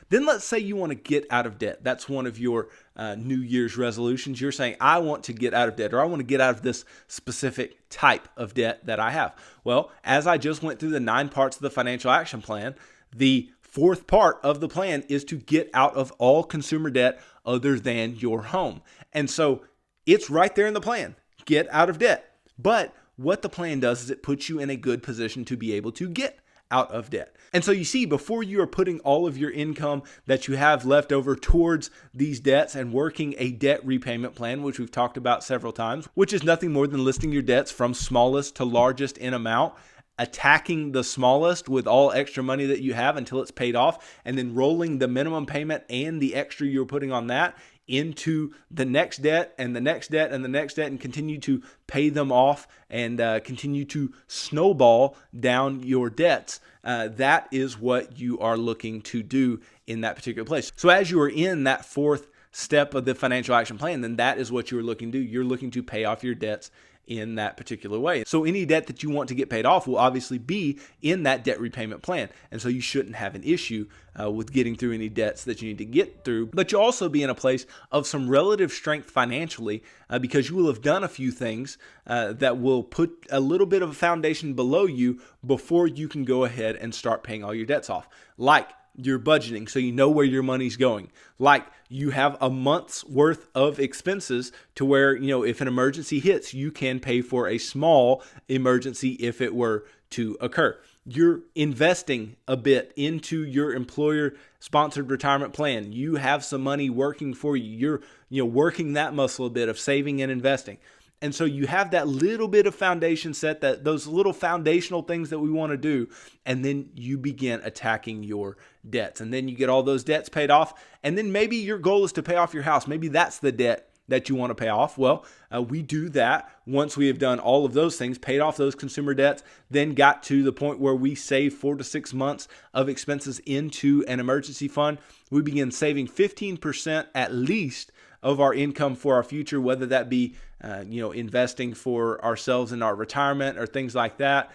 Then let's say you want to get out of debt. That's one of your New Year's resolutions. You're saying, I want to get out of debt, or I want to get out of this specific type of debt that I have. Well, as I just went through the 9 parts of the financial action plan, the fourth part of the plan is to get out of all consumer debt other than your home. And so it's right there in the plan. Get out of debt. But what the plan does is it puts you in a good position to be able to get out of debt. And so you see, before you are putting all of your income that you have left over towards these debts and working a debt repayment plan, which we've talked about several times, which is nothing more than listing your debts from smallest to largest in amount, attacking the smallest with all extra money that you have until it's paid off, and then rolling the minimum payment and the extra you're putting on that into the next debt and the next debt and the next debt, and continue to pay them off and continue to snowball down your debts. That is what you are looking to do in that particular place. So as you are in that fourth step of the financial action plan, then that is what you are looking to do. You're looking to pay off your debts in that particular way. So any debt that you want to get paid off will obviously be in that debt repayment plan. And so you shouldn't have an issue with getting through any debts that you need to get through. But you'll also be in a place of some relative strength financially because you will have done a few things that will put a little bit of a foundation below you before you can go ahead and start paying all your debts off. Like your budgeting, so you know where your money's going. Like you have a month's worth of expenses to where, if an emergency hits, you can pay for a small emergency if it were to occur. You're investing a bit into your employer-sponsored retirement plan. You have some money working for you. You're working that muscle a bit of saving and investing. And so you have that little bit of foundation set, that those little foundational things that we want to do, and then you begin attacking your debts. And then you get all those debts paid off, and then maybe your goal is to pay off your house. Maybe that's the debt that you want to pay off. Well, we do that once we have done all of those things, paid off those consumer debts, then got to the point where we save 4 to 6 months of expenses into an emergency fund. We begin saving 15% at least of our income for our future, whether that be investing for ourselves in our retirement or things like that,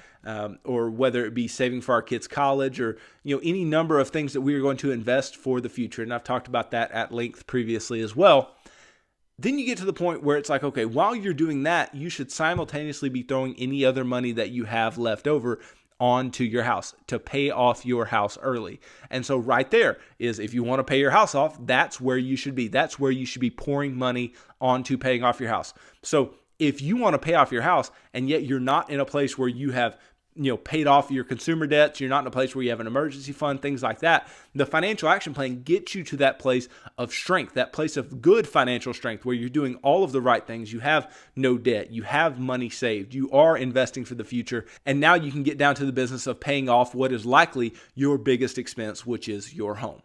or whether it be saving for our kids' college, or any number of things that we are going to invest for the future. And I've talked about that at length previously as well. Then you get to the point where it's like, okay, while you're doing that, you should simultaneously be throwing any other money that you have left over onto your house to pay off your house early. And so right there is, if you want to pay your house off, that's where you should be. That's where you should be pouring money onto paying off your house. So if you want to pay off your house and yet you're not in a place where you have paid off your consumer debts, you're not in a place where you have an emergency fund, things like that, the financial action plan gets you to that place of strength, that place of good financial strength, where you're doing all of the right things. You have no debt, you have money saved, you are investing for the future, and now you can get down to the business of paying off what is likely your biggest expense, which is your home.